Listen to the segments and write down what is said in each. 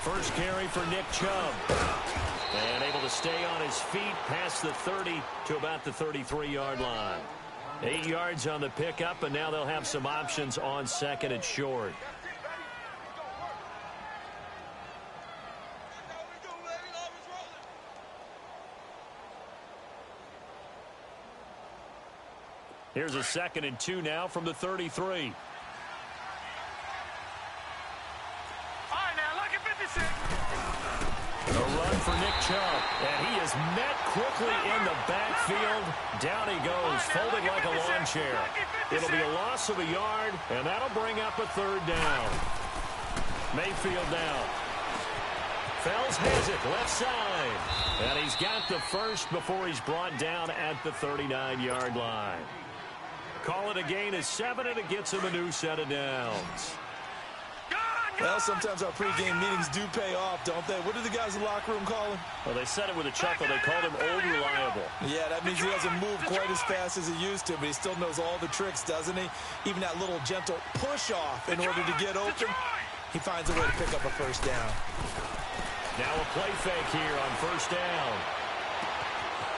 First carry for Nick Chubb. And able to stay on his feet past the 30 to about the 33-yard line. 8 yards on the pickup, and now they'll have some options on second and short. Here's a 2nd and 2 now from the 33. A run for Nick Chubb, and he is met quickly in the backfield. Down he goes, folded like a lawn chair. It'll be a loss of a yard, and that'll bring up a 3rd down. Mayfield down. Fells has it, left side. And he's got the first before he's brought down at the 39-yard line. Call it a gain of 7, and it gets him a new set of downs. Well, sometimes our pregame meetings do pay off, don't they? What do the guys in the locker room call him? Well, they said it with a chuckle. They called him Old Reliable. Yeah, that means he doesn't move quite as fast as he used to, but he still knows all the tricks, doesn't he? Even that little gentle push-off in order to get open, he finds a way to pick up a 1st down. Now a play fake here on 1st down.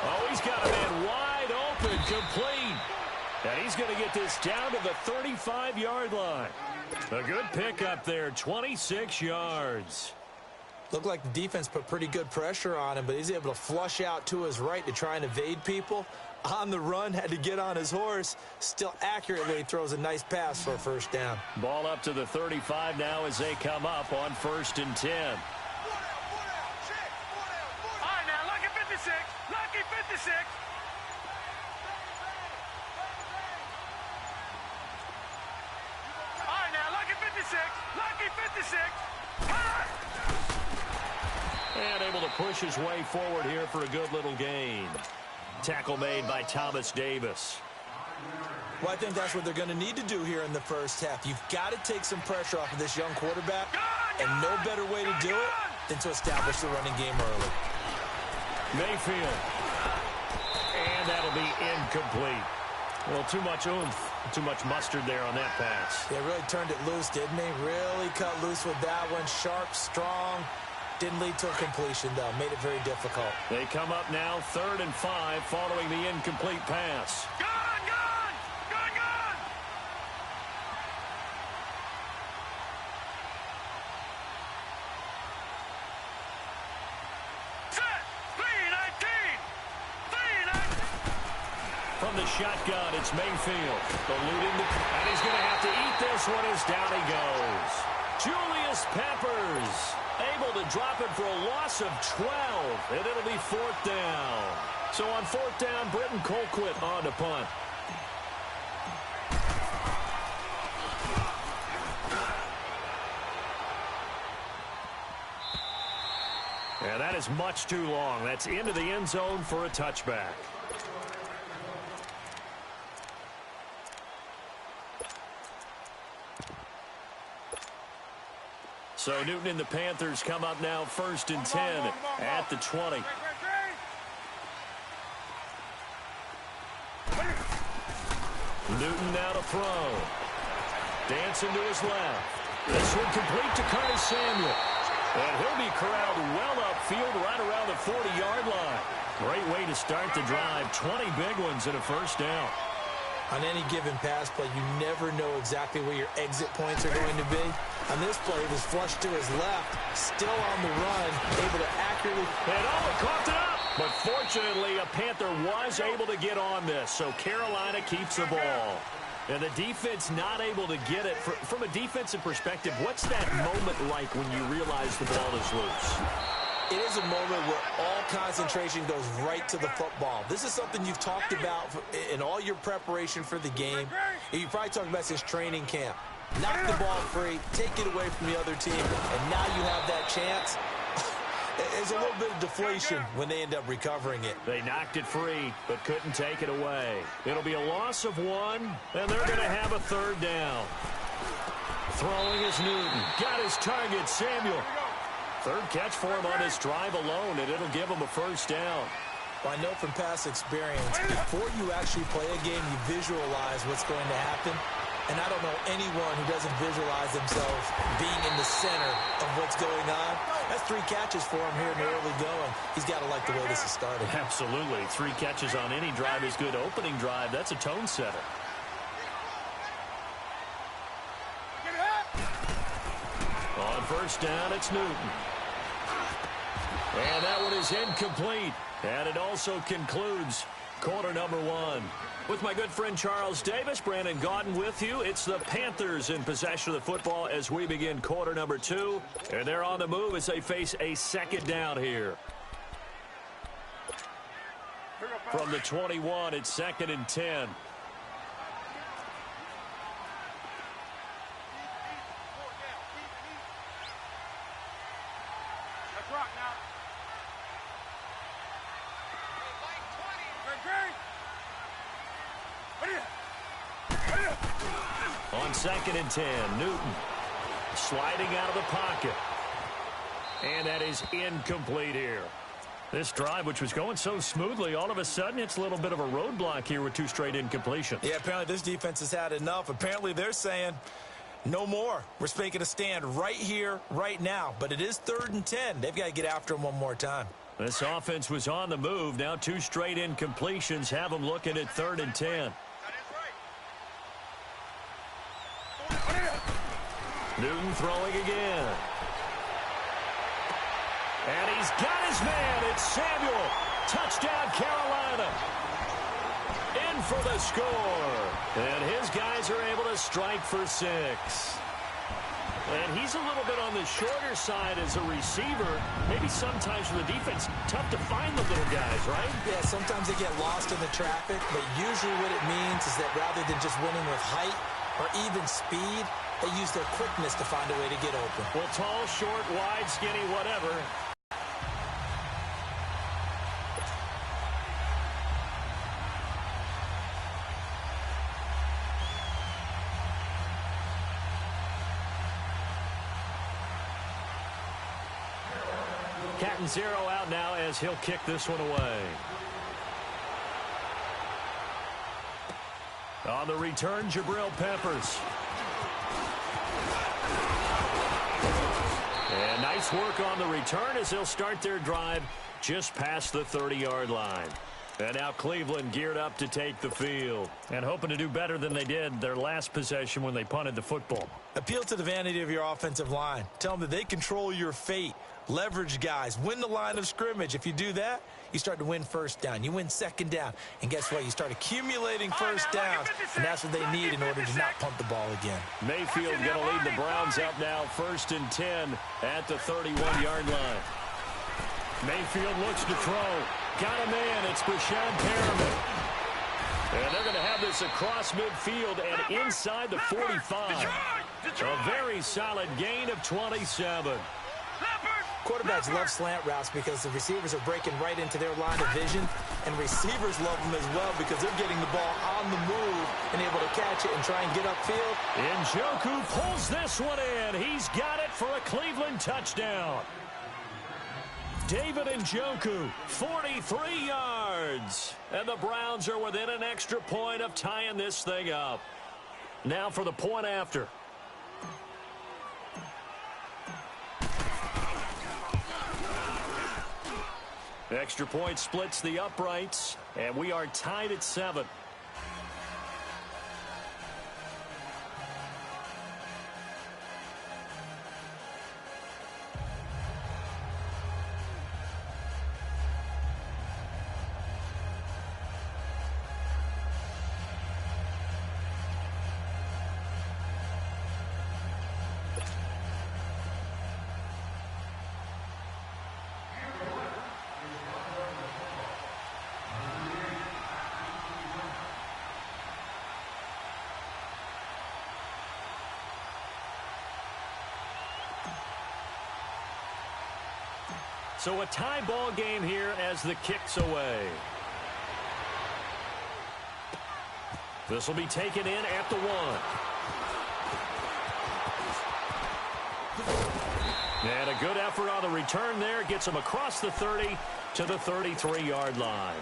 Oh, he's got a man wide open, complete. And he's going to get this down to the 35-yard line. A good pickup there, 26 yards. Looked like the defense put pretty good pressure on him, but he's able to flush out to his right to try and evade people. On the run, had to get on his horse. Still accurately throws a nice pass for a 1st down. Ball up to the 35 now as they come up on 1st and 10. All right, now, lucky 56. Lucky 56. Lucky 56. And able to push his way forward here for a good little gain. Tackle made by Thomas Davis. Well, I think that's what they're going to need to do here in the 1st half. You've got to take some pressure off of this young quarterback, and no better way to do it than to establish the running game early. Mayfield. And that'll be incomplete. Well, too much oomph, too much mustard there on that pass. They really turned it loose, didn't they? Really cut loose with that one. Sharp, strong. Didn't lead to a completion, though. Made it very difficult. They come up now 3rd and 5 following the incomplete pass. Gone! Set! 3-19! From the shotgun, it's Mayfield. And he's going to have to eat this one as down he goes. Julius Peppers able to drop it for a loss of 12, and it'll be 4th down. So on 4th down, Britton Colquitt on to punt. And that is much too long. That's into the end zone for a touchback. So Newton and the Panthers come up now 1st and 10 at the 20. Newton now to throw. Dancing to his left. This one complete to Curtis Samuel. And he'll be corralled well upfield right around the 40-yard line. Great way to start the drive. 20 big ones and a 1st down. On any given pass play, you never know exactly where your exit points are going to be. On this play, it was flushed to his left, still on the run, able to accurately... And coughed it up! But fortunately, a Panther was able to get on this, so Carolina keeps the ball. And the defense not able to get it. From a defensive perspective, what's that moment like when you realize the ball is loose? It is a moment where all concentration goes right to the football. This is something you've talked about in all your preparation for the game. You probably talked about this training camp. Knock the ball free, take it away from the other team, and now you have that chance. There's a little bit of deflation when they end up recovering it. They knocked it free, but couldn't take it away. It'll be a loss of 1, and they're going to have a 3rd down. Throwing is Newton. Got his target, Samuel. 3rd catch for him on this drive alone, and it'll give him a 1st down. Well, I know from past experience, before you actually play a game, you visualize what's going to happen. And I don't know anyone who doesn't visualize themselves being in the center of what's going on. That's 3 catches for him here in the early going. He's got to like the way this is started. Absolutely. 3 catches on any drive is good. Opening drive, that's a tone setter. On first down, it's Newton. And that one is incomplete. And it also concludes quarter number 1. With my good friend Charles Davis, Brandon Gaudin with you. It's the Panthers in possession of the football as we begin quarter number 2. And they're on the move as they face a second down here. From the 21, it's 2nd and 10. On 2nd and 10, Newton sliding out of the pocket. And that is incomplete here. This drive, which was going so smoothly, all of a sudden it's a little bit of a roadblock here with 2 straight incompletions. Yeah, apparently this defense has had enough. Apparently they're saying no more. We're making a stand right here, right now. But it is 3rd and 10. They've got to get after him one more time. This offense was on the move. Now 2 straight incompletions have them looking at 3rd and 10. Newton throwing again. And he's got his man. It's Samuel. Touchdown, Carolina. In for the score. And his guys are able to strike for 6. And he's a little bit on the shorter side as a receiver. Maybe sometimes for the defense, tough to find the little guys, right? Yeah, sometimes they get lost in the traffic, but usually what it means is that rather than just winning with height or even speed, they use their quickness to find a way to get open. Well, tall, short, wide, skinny, whatever. Cat and 0 out now as he'll kick this one away. On the return, Jabril Peppers. And nice work on the return as they'll start their drive just past the 30-yard line. And now Cleveland geared up to take the field and hoping to do better than they did their last possession when they punted the football. Appeal to the vanity of your offensive line. Tell them that they control your fate. Leverage guys. Win the line of scrimmage. If you do that, you start to win first down. You win 2nd down. And guess what? You start accumulating first downs. And that's what they need in order to not punt the ball again. Mayfield going to lead the Browns up now 1st and 10 at the 31-yard line. Mayfield looks to throw. Got a man. It's Brashad Perriman. And they're going to have this across midfield and inside the 45. A very solid gain of 27. Quarterbacks love slant routes because the receivers are breaking right into their line of vision, and receivers love them as well because they're getting the ball on the move and able to catch it and try and get upfield. Njoku pulls this one in. He's got it for a Cleveland touchdown. David Njoku, 43 yards. And the Browns are within an extra point of tying this thing up. Now for the point after. Extra point splits the uprights, and we are tied at 7. So a tie ball game here as the kick's away. This will be taken in at the 1. And a good effort on the return there. Gets him across the 30 to the 33-yard line.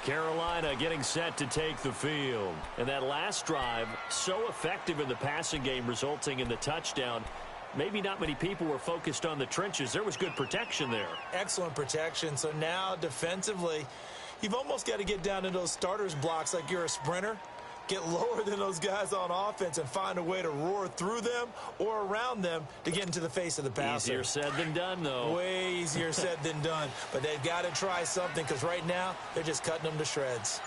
Carolina getting set to take the field. And that last drive, so effective in the passing game, resulting in the touchdown. Maybe not many people were focused on the trenches. There was good protection there. Excellent protection. So now defensively, you've almost got to get down to those starters blocks like you're a sprinter. Get lower than those guys on offense and find a way to roar through them or around them to get into the face of the passer. Easier said than done, though. Way easier said than done. But they've got to try something because right now they're just cutting them to shreds.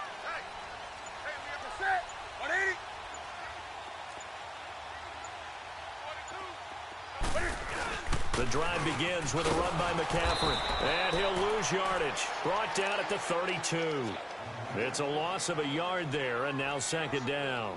The drive begins with a run by McCaffrey. And he'll lose yardage. Brought down at the 32. It's a loss of a yard there, and now second down.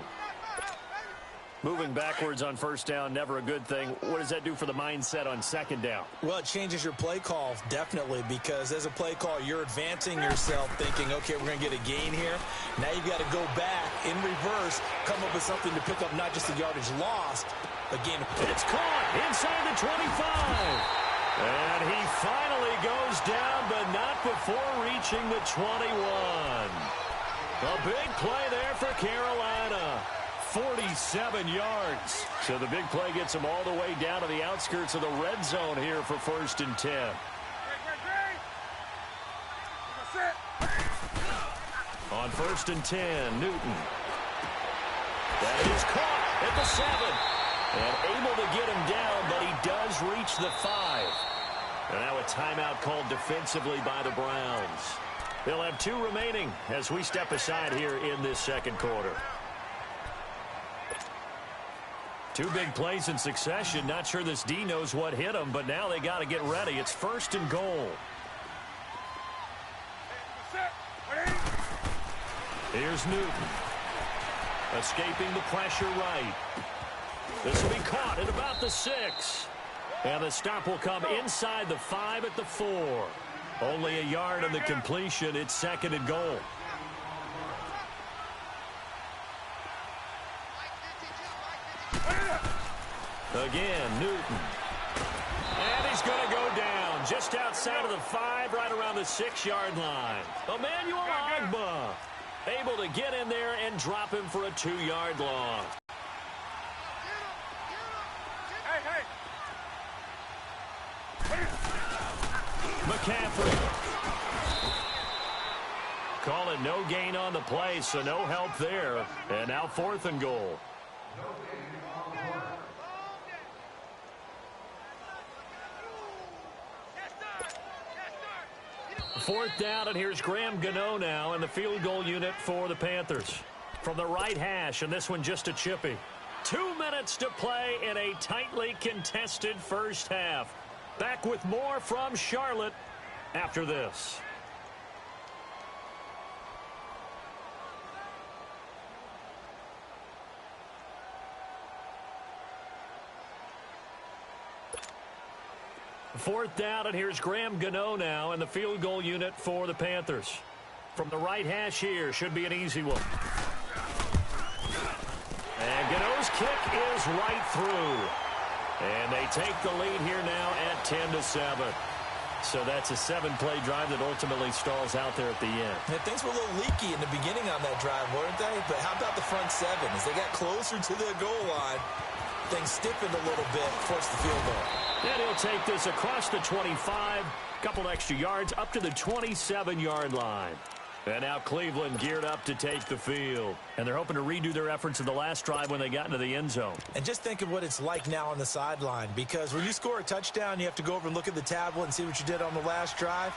Moving backwards on first down, never a good thing. What does that do for the mindset on second down? Well, it changes your play call, definitely, because as a play call, you're advancing yourself thinking, okay, we're going to get a gain here. Now you've got to go back in reverse, come up with something to pick up not just the yardage lost, but gain. It's caught inside the 25. And he finally goes down, but not before reaching the 21. A big play there for Carolina. 47 yards. So the big play gets him all the way down to the outskirts of the red zone here for 1st and 10. On 1st and 10, Newton. That is caught at the 7. And able to get him down, but he does reach the 5. And now a timeout called defensively by the Browns. They'll have 2 remaining as we step aside here in this second quarter. 2 big plays in succession. Not sure this D knows what hit him, but now they got to get ready. It's 1st and goal. Here's Newton. Escaping the pressure right. This will be caught at about the 6. And the stop will come inside the 5 at the 4. Only a yard on the completion. It's 2nd and goal. Again, Newton. And he's going to go down just outside of the 5, right around the 6-yard line. Emmanuel Ogbah able to get in there and drop him for a 2-yard loss. McCaffrey. Call it no gain on the play, so no help there. And now 4th and goal. Fourth down, and here's Graham Gano now in the field goal unit for the Panthers. From the right hash, and this one just a chippy. 2 minutes to play in a tightly contested first half. Back with more from Charlotte after this. Fourth down, and here's Graham Gano now in the field goal unit for the Panthers. From the right hash here, should be an easy one. And Gano's kick is right through. And they take the lead here now at 10-7. So that's a 7-play drive that ultimately stalls out there at the end. And things were a little leaky in the beginning on that drive, weren't they? But how about the front 7? As they got closer to the goal line, things stiffened a little bit, forced the field goal. And he'll take this across the 25, couple extra yards up to the 27-yard line. And now Cleveland geared up to take the field. And they're hoping to redo their efforts in the last drive when they got into the end zone. And just think of what it's like now on the sideline, because when you score a touchdown, you have to go over and look at the tablet and see what you did on the last drive.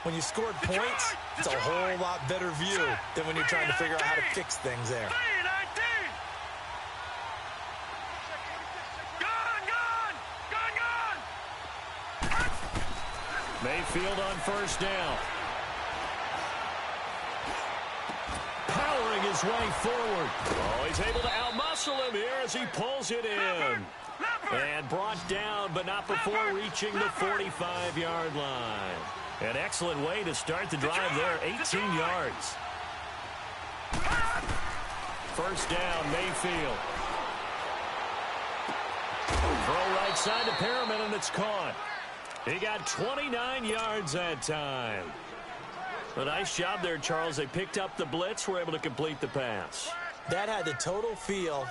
When you scored points, it's a whole lot better view than when you're trying to figure out how to fix things there. Mayfield on first down. Powering his way forward. Oh, he's able to outmuscle him here as he pulls it in. And brought down, but not before reaching the 45-yard line. An excellent way to start the drive there, 18 yards. First down, Mayfield. Throw right side to Perriman, and it's caught. He got 29 yards that time. A nice job there, Charles. They picked up the blitz, were able to complete the pass. That had the total feel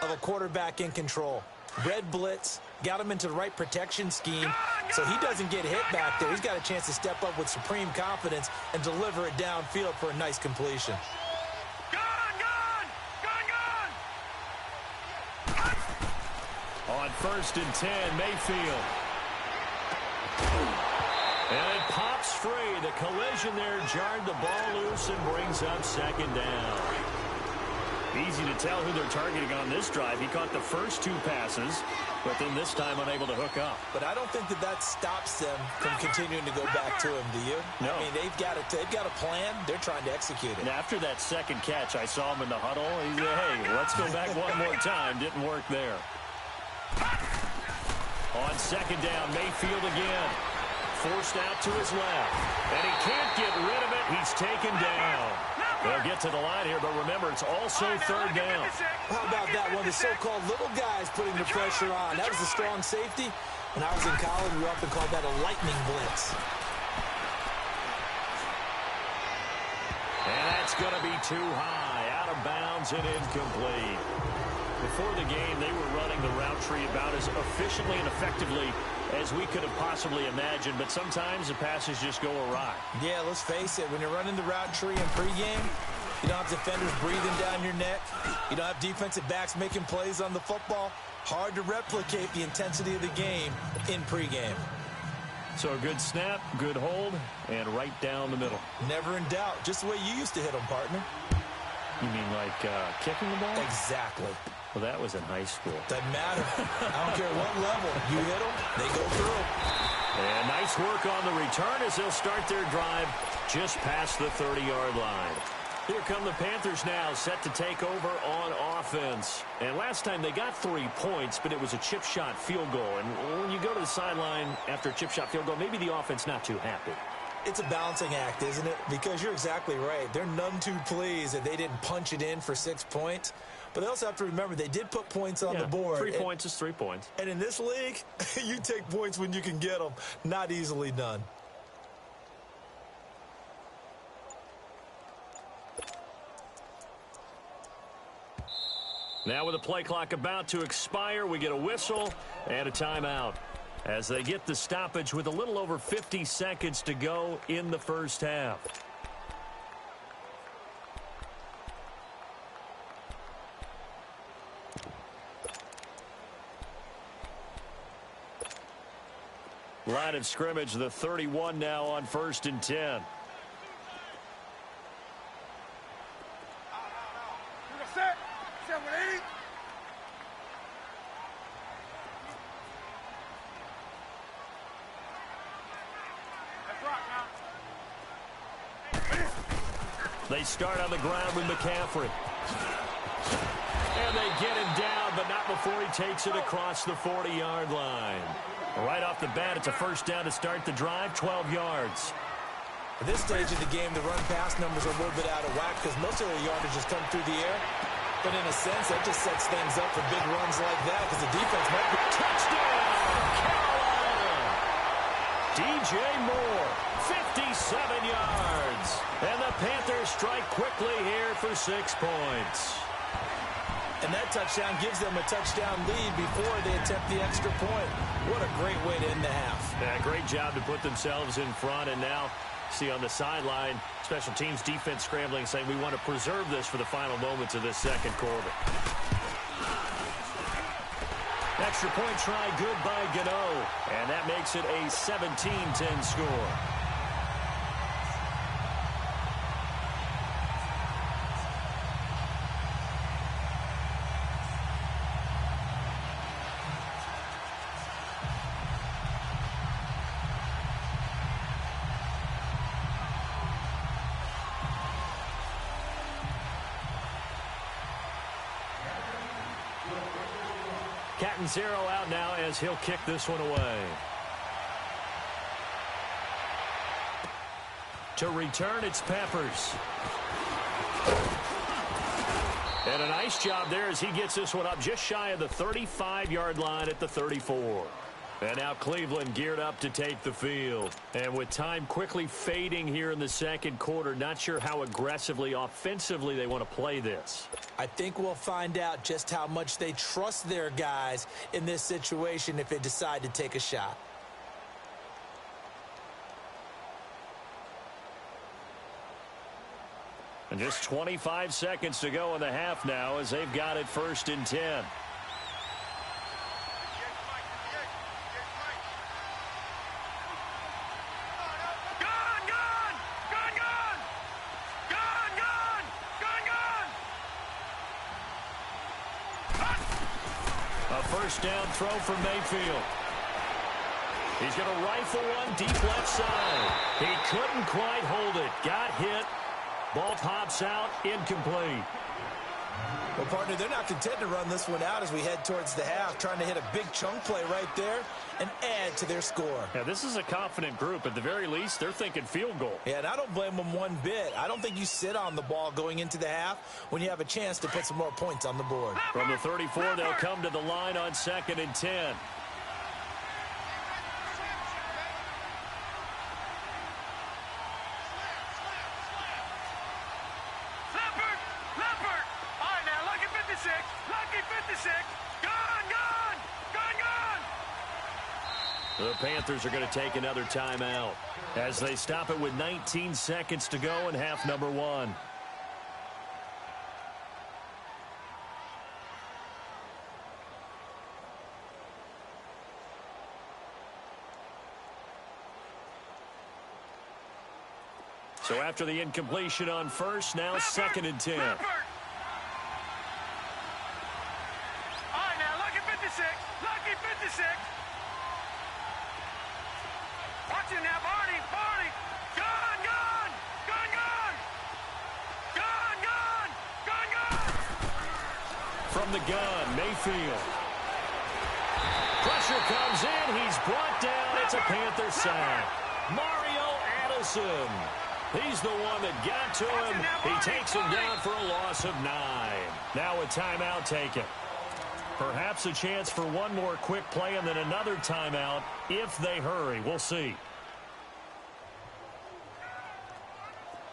of a quarterback in control. Red blitz, got him into the right protection scheme, so he doesn't get hit back there. He's got a chance to step up with supreme confidence and deliver it downfield for a nice completion. On 1st and 10, Mayfield. And it pops free. The collision there jarred the ball loose and brings up 2nd down. Easy to tell who they're targeting on this drive. He caught the first 2 passes, but then this time unable to hook up. But I don't think that stops them from continuing to go back to him, do you? No. I mean, they've got a plan. They're trying to execute it. And after that second catch, I saw him in the huddle. He said, hey, let's go back one more time. Didn't work there. On 2nd down, Mayfield again. Forced out to his left. And he can't get rid of it. He's taken down. They'll get to the line here, but remember, it's also 3rd down. How about that? One of the so-called little guys putting the pressure on. That was a strong safety. When I was in college, we often called that a lightning blitz. And that's going to be too high. Out of bounds and incomplete. Before the game, they were running the route tree about as efficiently and effectively as we could have possibly imagined, but sometimes the passes just go awry. Yeah, let's face it. When you're running the route tree in pregame, you don't have defenders breathing down your neck. You don't have defensive backs making plays on the football. Hard to replicate the intensity of the game in pregame. So a good snap, good hold, and right down the middle. Never in doubt. Just the way you used to hit them, partner. You mean like kicking the ball? Exactly. Well, that was in high school. Doesn't matter. I don't care what level. You hit them, they go through. And nice work on the return as they'll start their drive just past the 30-yard line. Here come the Panthers now, set to take over on offense. And last time they got 3 points, but it was a chip shot field goal. And when you go to the sideline after a chip shot field goal, maybe the offense not too happy. It's a balancing act, isn't it? Because you're exactly right. They're none too pleased that they didn't punch it in for 6 points. But they also have to remember they did put points on the board. 3 points is 3 points. And in this league, you take points when you can get them. Not easily done. Now with the play clock about to expire, we get a whistle and a timeout as they get the stoppage with a little over 50 seconds to go in the first half. Line of scrimmage, the 31 now on 1st and 10. They start on the ground with McCaffrey. And they get him down, but not before he takes it across the 40-yard line. Right off the bat, it's a first down to start the drive, 12 yards. At this stage of the game, the run-pass numbers are a little bit out of whack because most of their yardage has come through the air. But in a sense, that just sets things up for big runs like that because the defense might be... Touchdown, Carolina! DJ Moore, 57 yards. And the Panthers strike quickly here for 6 points. And that touchdown gives them a touchdown lead before they attempt the extra point. What a great way to end the half. Yeah, great job to put themselves in front. And now, see on the sideline, special teams defense scrambling, saying we want to preserve this for the final moments of this second quarter. Extra point try, good by Gano. And that makes it a 17-10 score. Catanzaro out now as he'll kick this one away. To return, it's Peppers. And a nice job there as he gets this one up just shy of the 35-yard line at the 34. And now Cleveland geared up to take the field. And with time quickly fading here in the second quarter, not sure how aggressively, offensively they want to play this. I think we'll find out just how much they trust their guys in this situation if they decide to take a shot. And just 25 seconds to go in the half now as they've got it 1st and 10. First down throw for Mayfield. He's going to rifle one deep left side. He couldn't quite hold it. Got hit. Ball pops out. Incomplete. Well, partner, they're not content to run this one out as we head towards the half, trying to hit a big chunk play right there and add to their score. Yeah, this is a confident group. At the very least, they're thinking field goal. Yeah, and I don't blame them one bit. I don't think you sit on the ball going into the half when you have a chance to put some more points on the board. From the 34, they'll come to the line on 2nd and 10. The Panthers are going to take another timeout as they stop it with 19 seconds to go in half number 1. So after the incompletion on first, now 2nd and 10. All right, now, lucky 56. Lucky 56. Watch it now, Barney. Barney. Gun, gun. Gun, gun. Gun, gun. Gun, gun. From the gun, Mayfield. Pressure comes in. He's brought down. It's a Panther sack. Mario Addison. He's the one that got to him. He takes him down for a loss of 9. Now a timeout taken. Perhaps a chance for one more quick play and then another timeout if they hurry. We'll see.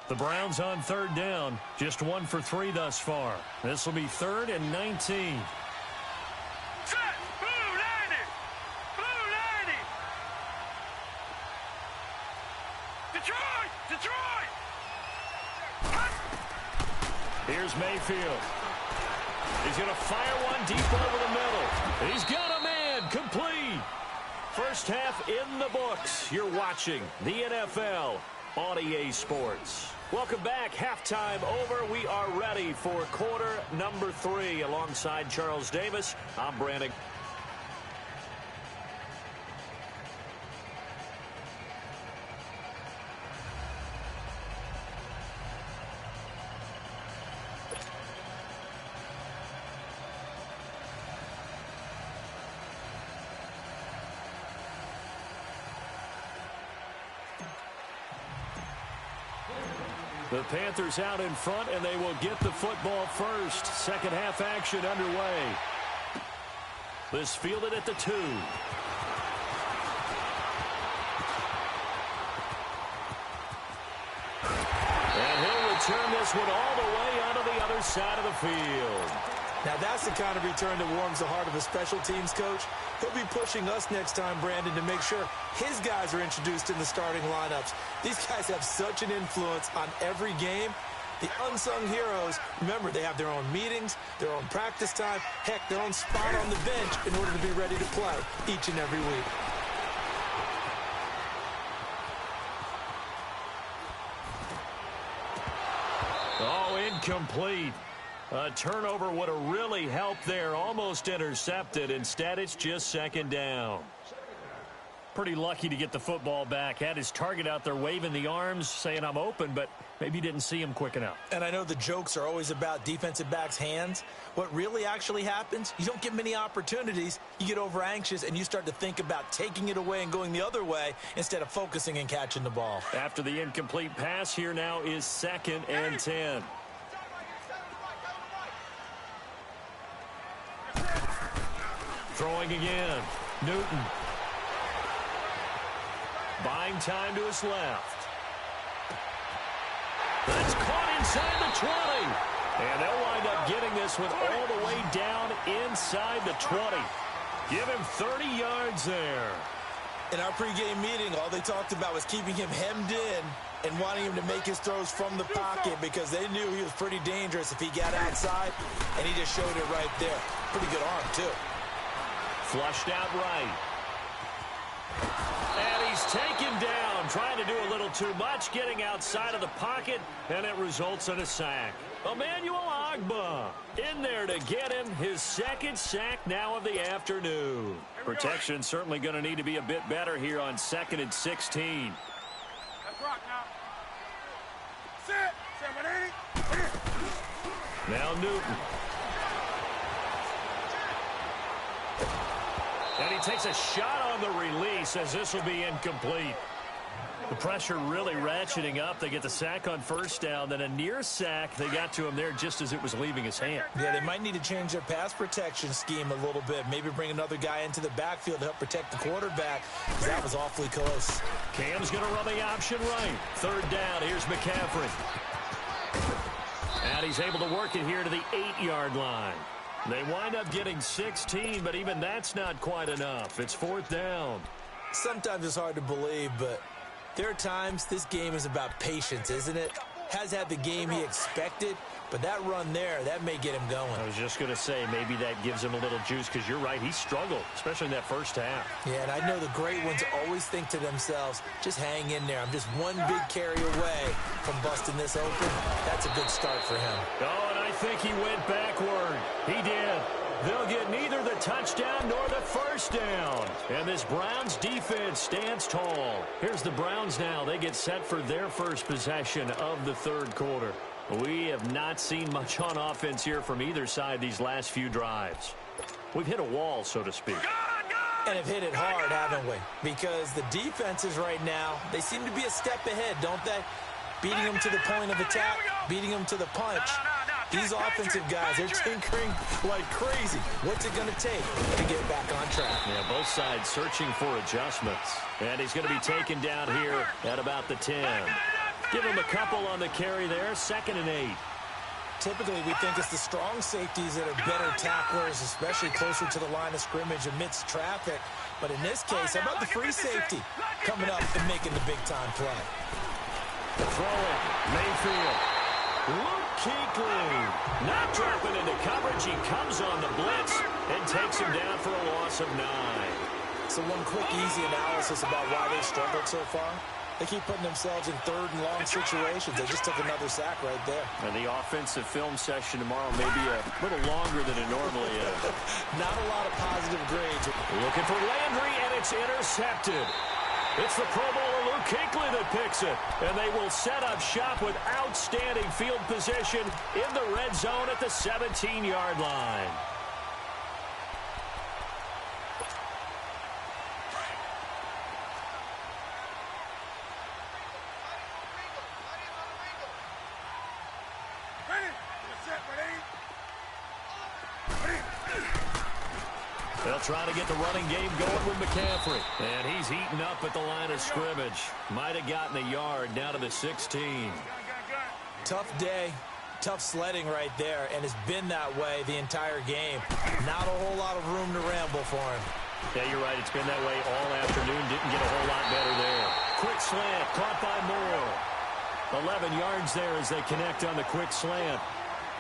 The Browns on 3rd down. Just 1 for 3 thus far. This will be 3rd and 19. Set. Blue 90. Blue 90. Detroit. Detroit. Here's Mayfield. He's going to fire one deep over the middle. He's got a man. Complete. First half in the books. You're watching the NFL on EA Sports. Welcome back. Halftime over. We are ready for quarter number 3. Alongside Charles Davis, I'm Brandon. The Panthers out in front, and they will get the football first. Second half action underway. This fielded at the 2. And he'll return this one all the way onto the other side of the field. Now that's the kind of return that warms the heart of a special teams coach. He'll be pushing us next time, Brandon, to make sure his guys are introduced in the starting lineups. These guys have such an influence on every game. The unsung heroes, remember, they have their own meetings, their own practice time, heck, their own spot on the bench in order to be ready to play each and every week. Oh, incomplete. A turnover would have really helped there. Almost intercepted. Instead, it's just 2nd down. Pretty lucky to get the football back. Had his target out there waving the arms, saying I'm open, but maybe didn't see him quick enough. And I know the jokes are always about defensive backs' hands. What really actually happens, you don't get many opportunities. You get over anxious, and you start to think about taking it away and going the other way instead of focusing and catching the ball. After the incomplete pass, here now is 2nd and 10. Throwing again. Newton. playing time to his left. That's caught inside the 20. And they'll wind up getting this one all the way down inside the 20. Give him 30 yards there. In our pregame meeting, all they talked about was keeping him hemmed in and wanting him to make his throws from the pocket because they knew he was pretty dangerous if he got outside, and he just showed it right there. Pretty good arm, too. Flushed out right. And he's taken down, trying to do a little too much, getting outside of the pocket, and it results in a sack. Emmanuel Ogbah in there to get him his second sack now of the afternoon. Protection certainly going to need to be a bit better here on 2nd and 16. Let's rock now. Sit. 780. Now Newton. And he takes a shot on the release as this will be incomplete. The pressure really ratcheting up. They get the sack on first down, then a near sack. They got to him there just as it was leaving his hand. Yeah, they might need to change their pass protection scheme a little bit. Maybe bring another guy into the backfield to help protect the quarterback, because that was awfully close. Cam's going to run the option right. 3rd down. Here's McCaffrey. And he's able to work it here to the 8-yard line. They wind up getting 16, but even that's not quite enough. It's 4th down. Sometimes it's hard to believe, but there are times this game is about patience, isn't it? Has had the game he expected, but that run there, that may get him going. I was just going to say, maybe that gives him a little juice, because you're right, he struggled, especially in that first half. Yeah, and I know the great ones always think to themselves, just hang in there. I'm just one big carry away from busting this open. That's a good start for him. Oh, and I think he went backward. He did. They'll get neither the touchdown nor the first down. And this Browns defense stands tall. Here's the Browns now. They get set for their first possession of the 3rd quarter. We have not seen much on offense here from either side these last few drives. We've hit a wall, so to speak. And have hit it hard, haven't we? Because the defenses right now, they seem to be a step ahead, don't they? Beating them to the point of attack, beating them to the punch. These offensive guys, they're tinkering like crazy. What's it going to take to get back on track? Yeah, both sides searching for adjustments. And he's going to be taken down here at about the 10. Give him a couple on the carry there, 2nd and 8. Typically, we think it's the strong safeties that are better tacklers, especially closer to the line of scrimmage amidst traffic. But in this case, how about the free safety coming up and making the big-time play? Throwing, Mayfield. Luke Kuechly not dropping into coverage. He comes on the blitz and takes him down for a loss of 9. So one quick, easy analysis about why they struggled so far. They keep putting themselves in 3rd and long situations. They just took another sack right there. And the offensive film session tomorrow may be a little longer than it normally is. Not a lot of positive grades. Looking for Landry, and it's intercepted. It's the Pro Bowler Luke Kuechly that picks it. And they will set up shop with outstanding field position in the red zone at the 17-yard line. They'll try to get the running game going with McCaffrey. And he's eaten up at the line of scrimmage. Might have gotten a yard down to the 16. Tough day, tough sledding right there, and it's been that way the entire game. Not a whole lot of room to ramble for him. Yeah, you're right. It's been that way all afternoon. Didn't get a whole lot better there. Quick slant, caught by Moore. 11 yards there as they connect on the quick slant.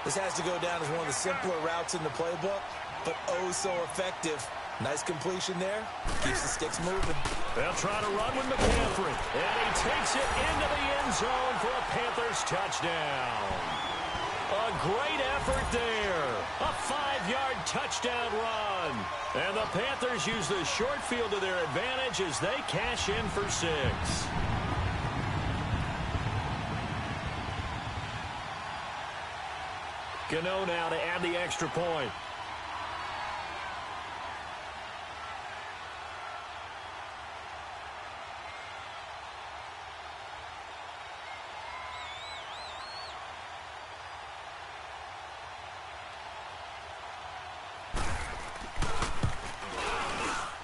This has to go down as one of the simpler routes in the playbook, but oh so effective. Nice completion there. Keeps the sticks moving. They'll try to run with McCaffrey. And he takes it into the end zone for a Panthers touchdown. A great effort there. A 5-yard touchdown run. And the Panthers use the short field to their advantage as they cash in for 6. Gano now to add the extra point.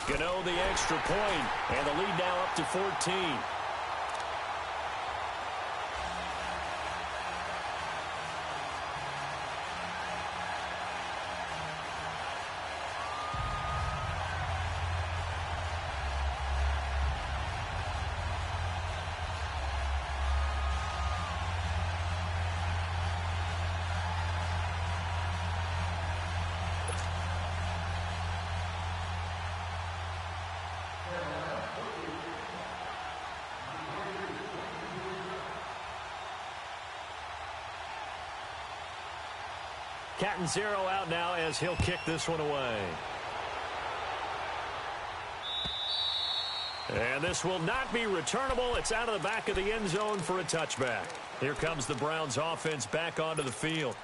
Gano the extra point, and the lead now up to 14. Cat and zero out now as he'll kick this one away. And this will not be returnable. It's out of the back of the end zone for a touchback. Here comes the Browns offense back onto the field.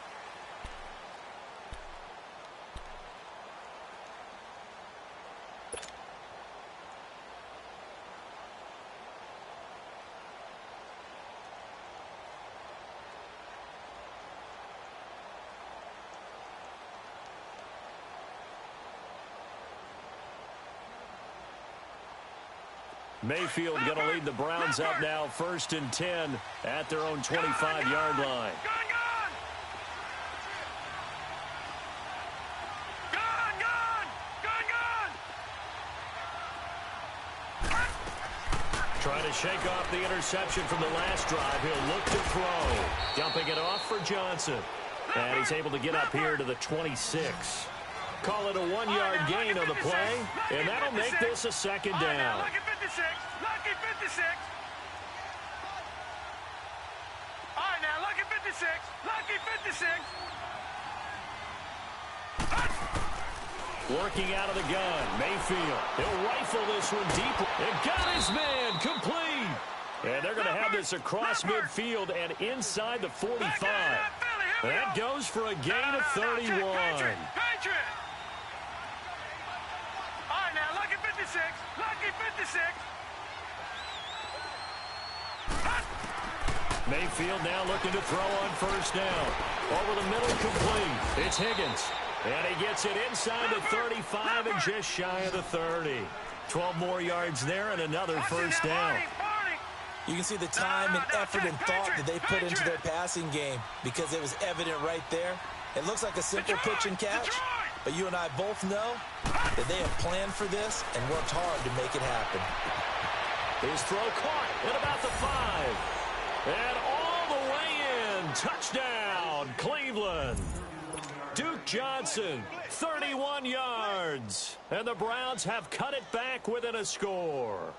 Mayfield going to lead the Browns up now, 1st and 10 at their own 25-yard line. Trying to shake off the interception from the last drive. He'll look to throw. Dumping it off for Johnson. And he's able to get up here to the 26. Call it a 1-yard gain on the play, and that'll make this a 2nd down. Lucky 56. All right, now, lucky 56. Lucky 56. Working out of the gun, Mayfield. He'll rifle this one deep. And got his man complete. And they're going to have this across midfield and inside the 45. That goes for a gain of 31. All right, now, lucky 56. Lucky 56. Mayfield now looking to throw on 1st down. Over the middle, complete. It's Higgins. And he gets it inside the 35 and just shy of the 30. 12 more yards there and another 1st down. You can see the time and effort and thought that they put into their passing game because it was evident right there. It looks like a simple pitch and catch, but you and I both know that they have planned for this and worked hard to make it happen. His throw caught at about the 5. And all the way in. Touchdown, Cleveland. Duke Johnson, 31 yards. And the Browns have cut it back within a score.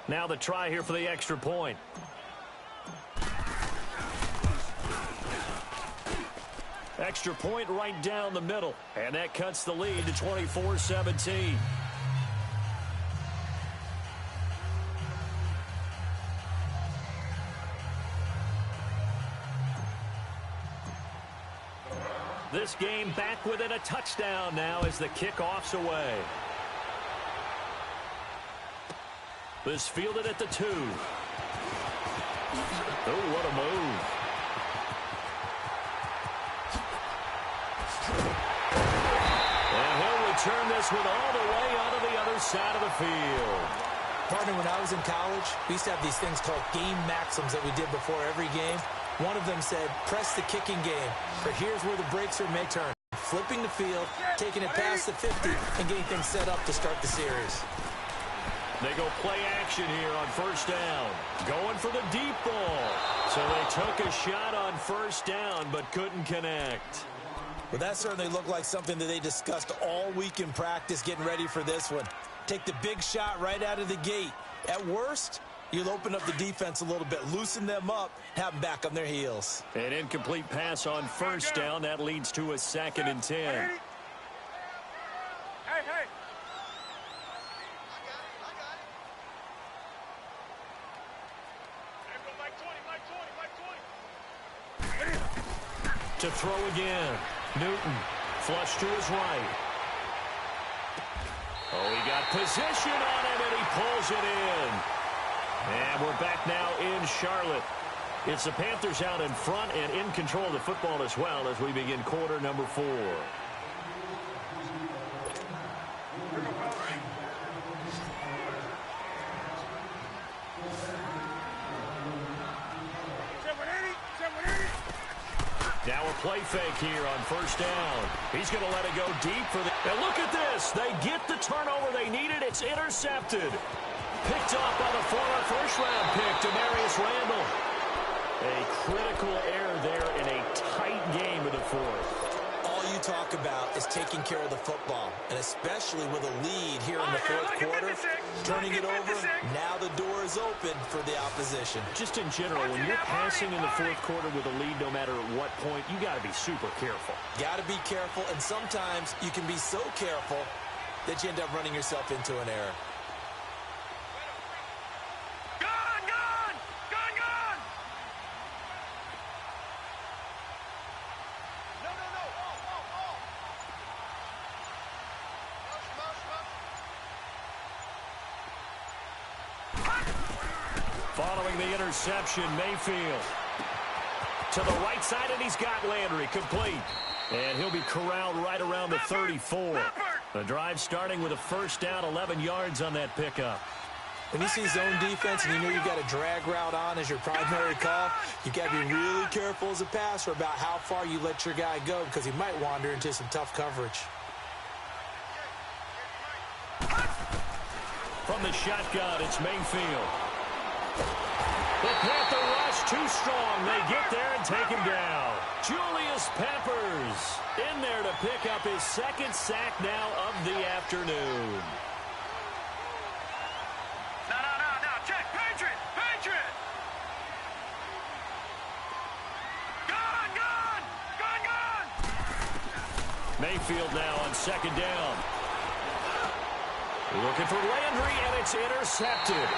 Now the try here for the extra point. Extra point right down the middle. And that cuts the lead to 24-17. This game back within a touchdown now as the kickoff's away. This fielded at the 2. Oh, what a move. And he'll return this one all the way onto the other side of the field. Partner, when I was in college, we used to have these things called game maxims that we did before every game. One of them said, press the kicking game, or here's where the brakes are may turn. Flipping the field, taking it past the 50, and getting things set up to start the series. They go play action here on 1st down. Going for the deep ball. So they took a shot on 1st down, but couldn't connect. Well, that certainly looked like something that they discussed all week in practice getting ready for this one. Take the big shot right out of the gate. At worst, you'll open up the defense a little bit, loosen them up, have them back on their heels. An incomplete pass on 1st down. That leads to a 2nd and 10. To throw again. Newton, flush to his right. Oh, he got position on him, and he pulls it in. And we're back now in Charlotte. It's the Panthers out in front and in control of the football as well as we begin quarter number 4. Now a play fake here on 1st down. He's going to let it go deep for the... And look at this. They get the turnover they needed. It's intercepted. Picked off by the former first-round pick, Demarius Randall. A critical error there in a tight game of the 4th. All all you talk about is taking care of the football, and especially with a lead here in the fourth quarter, turning it over, now the door is open for the opposition. Just in general, when you're passing in the fourth quarter with a lead, no matter at what point, you got to be super careful. Got to be careful, and sometimes you can be so careful that you end up running yourself into an error. Following the interception, Mayfield to the right side, and he's got Landry complete. And he'll be corralled right around the 34. The drive starting with a first down, 11 yards on that pickup. When you see zone defense and you know you've got a drag route on as your primary call, you've got to be really careful as a passer about how far you let your guy go because he might wander into some tough coverage. From the shotgun, it's Mayfield. The Panther rush too strong. They get there and take him down. Julius Peppers in there to pick up his second sack now of the afternoon. No. Check. Patriot. Gun. Mayfield now on second down. Looking for Landry, and it's intercepted.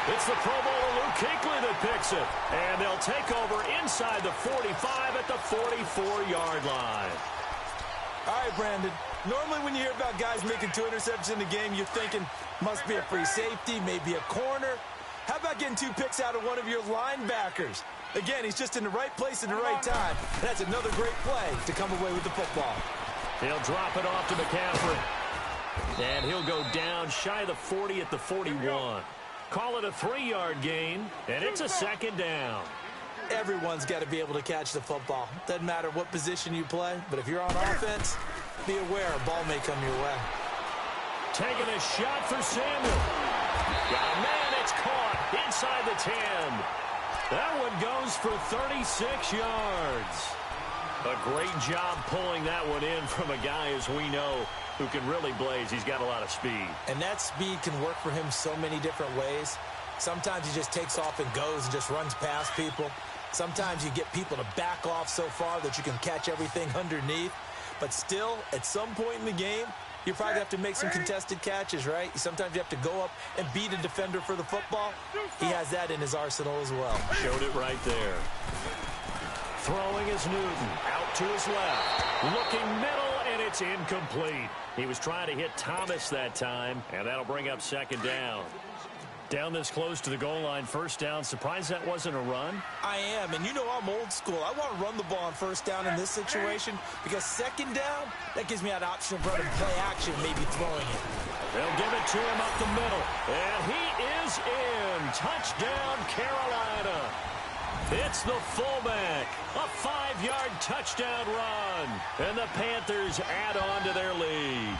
It's the Pro Bowler Luke Kuechly that picks it. And they'll take over inside the 45 at the 44-yard line. All right, Brandon. Normally when you hear about guys making 2 interceptions in the game, you're thinking must be a free safety, maybe a corner. How about getting 2 picks out of one of your linebackers? Again, he's just in the right place at the right time. And that's another great play to come away with the football. He'll drop it off to McCaffrey. And he'll go down shy of the 40 at the 41. Call it a 3-yard gain, and it's a second down. Everyone's got to be able to catch the football. Doesn't matter what position you play, but if you're on offense, be aware a ball may come your way. Taking a shot for Samuel. Got a man, it's caught inside the 10. That one goes for 36 yards. A great job pulling that one in from a guy, as we know, who can really blaze. He's got a lot of speed. And that speed can work for him so many different ways. Sometimes he just takes off and goes and just runs past people. Sometimes you get people to back off so far that you can catch everything underneath. But still, at some point in the game, you probably have to make some contested catches, right? Sometimes you have to go up and beat a defender for the football. He has that in his arsenal as well. Showed it right there. Throwing is Newton. Out to his left. Looking middle, and it's incomplete. He was trying to hit Thomas that time, and that'll bring up second down. Down this close to the goal line, first down. Surprised that wasn't a run? I am, and you know I'm old school. I want to run the ball on first down in this situation because second down, that gives me that option of running play action, maybe throwing it. They'll give it to him up the middle, and he is in. Touchdown, Carolina. It's the fullback. A 5-yard touchdown run. And the Panthers add on to their lead.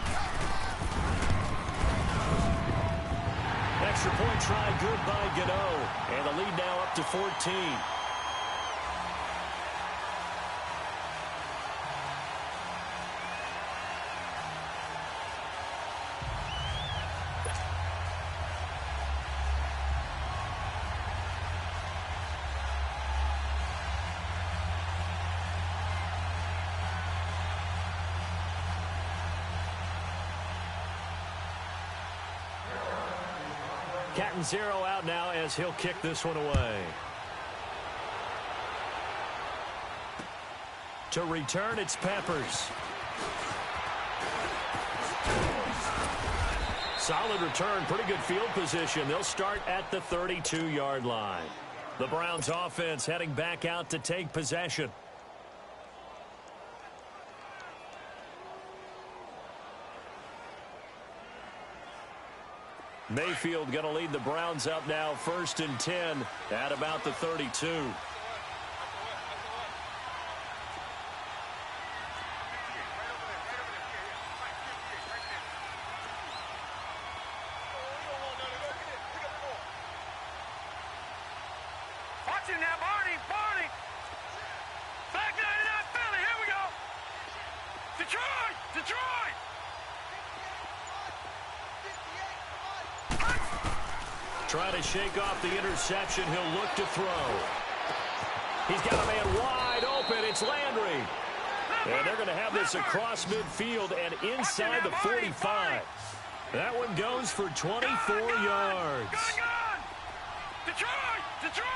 Extra point try good by Gano. And the lead now up to 14. Cat and zero out now as he'll kick this one away. To return, it's Peppers. Solid return, pretty good field position. They'll start at the 32-yard line. The Browns offense heading back out to take possession. Mayfield going to lead the Browns up now, 1st and 10 at about the 32. Watch him now, Barney. Back 99 Philly, here we go. Detroit! Trying to shake off the interception. He'll look to throw. He's got a man wide open. It's Landry. And they're going to have this across midfield and inside the 45. That one goes for 24 yards. Gun! Detroit! Detroit!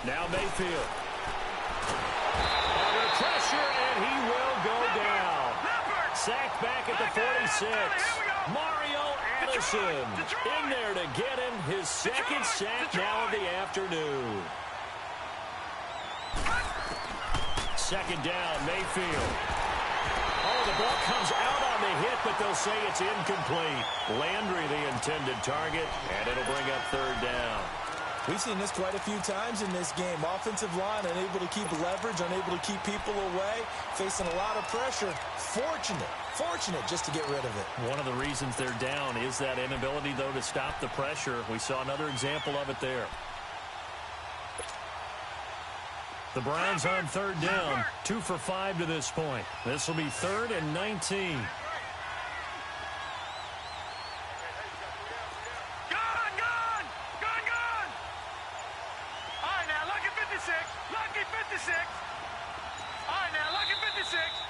Now Mayfield. Under pressure, and he will go down. Sacked back at the 46. Mario Addison in there to get him his second sack now of the afternoon. Second down, Mayfield. Oh, the ball comes out on the hit, but they'll say it's incomplete. Landry the intended target, and it'll bring up third down. We've seen this quite a few times in this game. Offensive line unable to keep leverage, unable to keep people away, facing a lot of pressure. Fortunate just to get rid of it. One of the reasons they're down is that inability, though, to stop the pressure. We saw another example of it there. The Browns on third down, 2 for 5 to this point. This will be 3rd and 19.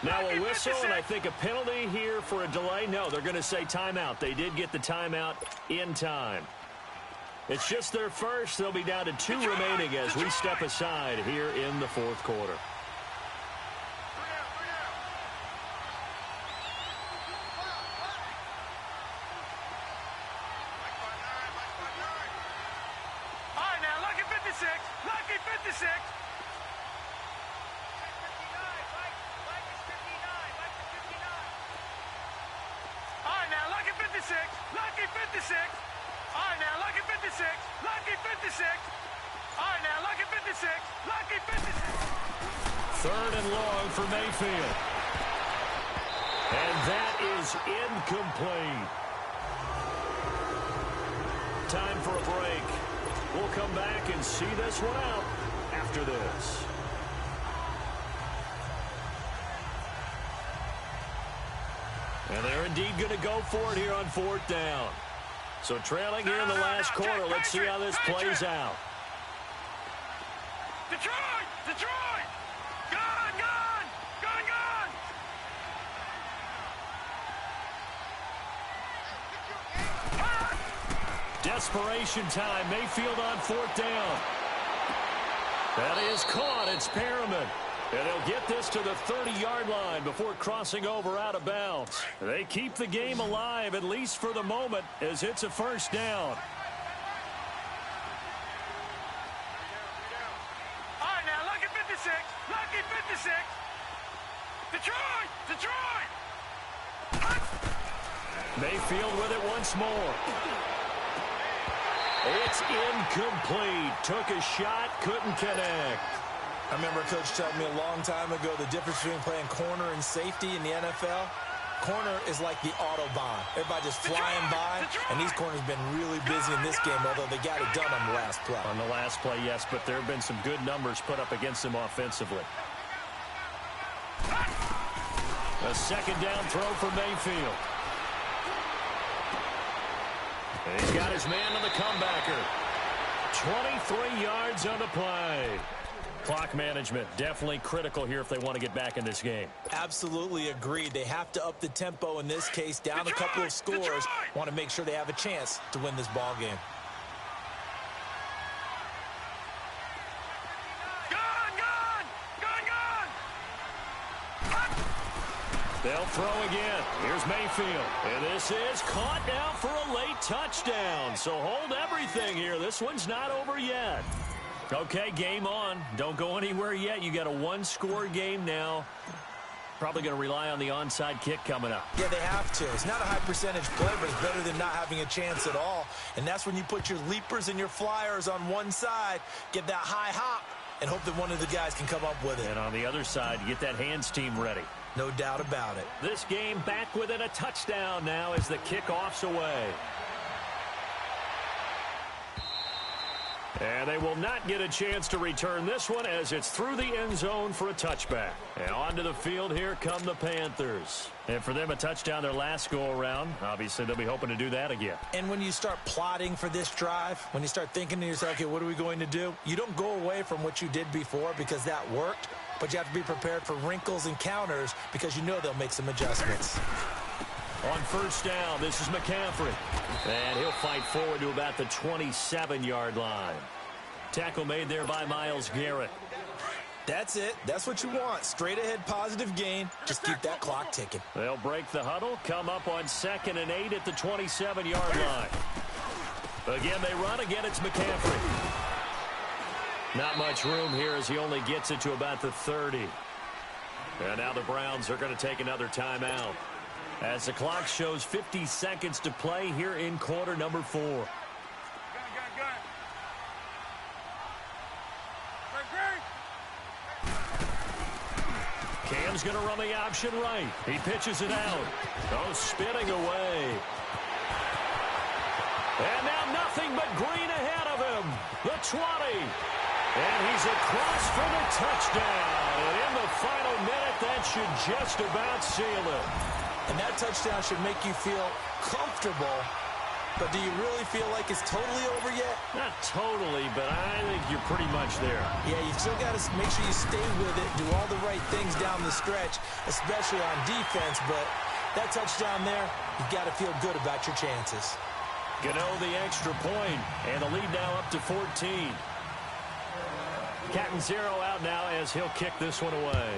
Now a whistle, and I think a penalty here for a delay. No, they're going to say timeout. They did get the timeout in time. It's just their first. They'll be down to 2 remaining as we step aside here in the 4th quarter. All right, now, lucky 56. Lucky 56. Lucky 56. All right, now, lucky 56. Lucky 56. All right, now, lucky 56. Lucky 56. 3rd and long for Mayfield. And that is incomplete. Time for a break. We'll come back and see this one out after this. And they're indeed going to go for it here on 4th down. So trailing here in the last quarter. Let's see how this plays out. Detroit! Detroit! Gun! Gun! Gun! Gun! Desperation time. Mayfield on 4th down. That is caught. It's Perriman. And they'll get this to the 30-yard line before crossing over out of bounds. They keep the game alive, at least for the moment, as it's a 1st down. All right, now, lucky 56. Lucky 56. Detroit! Detroit! Mayfield with it once more. It's incomplete. Took a shot, couldn't connect. I remember a coach telling me a long time ago the difference between playing corner and safety in the NFL. Corner is like the Autobahn. Everybody just flying by, and these corners have been really busy in this game, although they got it done on the last play. On the last play, yes, but there have been some good numbers put up against them offensively. A 2nd down throw for Mayfield. And he's got his man on the comebacker. 23 yards on the play. Clock management definitely critical here if they want to get back in this game. Absolutely agreed. They have to up the tempo in this case, down a couple of scores. Want to make sure they have a chance to win this ball game. They'll throw again. Here's Mayfield. And this is caught now for a late touchdown. So hold everything here. This one's not over yet. Okay, game on. Don't go anywhere yet. You got a 1-score game now. Probably going to rely on the onside kick coming up. Yeah, they have to. It's not a high percentage play, but it's better than not having a chance at all. And that's when you put your leapers and your flyers on one side, get that high hop, and hope that one of the guys can come up with it. And on the other side, get that hands team ready. No doubt about it. This game back within a touchdown now as the kickoff's away. And they will not get a chance to return this one as it's through the end zone for a touchback. And onto the field, here come the Panthers. And for them, a touchdown their last go-around. Obviously, they'll be hoping to do that again. And when you start plotting for this drive, when you start thinking to yourself, okay, what are we going to do? You don't go away from what you did before because that worked, but you have to be prepared for wrinkles and counters because you know they'll make some adjustments. On first down, this is McCaffrey. And he'll fight forward to about the 27-yard line. Tackle made there by Myles Garrett. That's it. That's what you want. Straight ahead positive gain. Just keep that clock ticking. They'll break the huddle, come up on 2nd and 8 at the 27-yard line. Again, they run. Again, it's McCaffrey. Not much room here as he only gets it to about the 30. And now the Browns are going to take another timeout, as the clock shows 50 seconds to play here in quarter number 4. Cam's going to run the option right. He pitches it out. Oh, spinning away. And now nothing but green ahead of him. The 20. And he's across for the touchdown. And in the final minute, that should just about seal it. And that touchdown should make you feel comfortable. But do you really feel like it's totally over yet? Not totally, but I think you're pretty much there. Yeah, you've still got to make sure you stay with it, do all the right things down the stretch, especially on defense. But that touchdown there, you've got to feel good about your chances. Gano the extra point, and the lead now up to 14. Cat and zero out now as he'll kick this one away.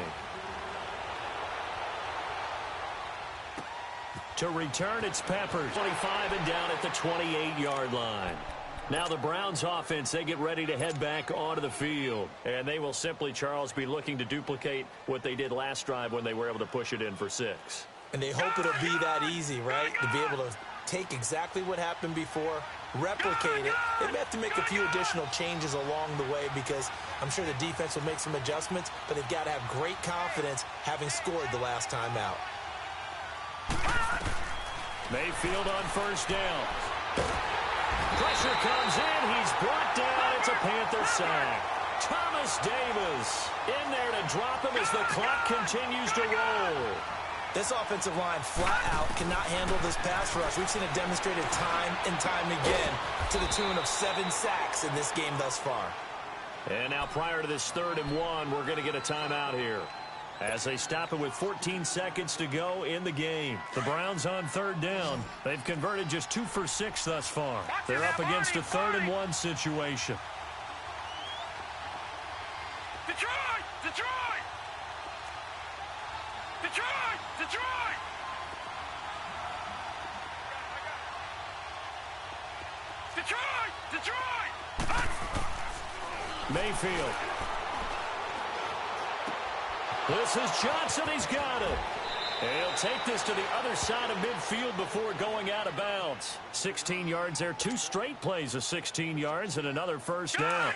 To return, it's Peppers. 25 and down at the 28-yard line. Now the Browns offense, they get ready to head back onto the field. And they will simply, Charles, be looking to duplicate what they did last drive when they were able to push it in for 6. And they hope it'll be that easy, right? To be able to take exactly what happened before, replicate it. They may have to make a few additional changes along the way because I'm sure the defense will make some adjustments, but they've got to have great confidence having scored the last time out. Mayfield on first down. Pressure comes in. He's brought down. It's a Panther sack. Thomas Davis in there to drop him as the clock continues to roll. This offensive line flat out cannot handle this pass rush. We've seen it demonstrated time and time again to the tune of 7 sacks in this game thus far. And now prior to this 3rd and 1, we're going to get a timeout here, as they stop it with 14 seconds to go in the game. The Browns on 3rd down. They've converted just 2 for 6 thus far. They're up against a 3rd and 1 situation. Detroit! Detroit! Detroit! Detroit! Detroit! Detroit! Mayfield. This is Johnson. He's got it. And he'll take this to the other side of midfield before going out of bounds. 16 yards there. 2 straight plays of 16 yards and another first down.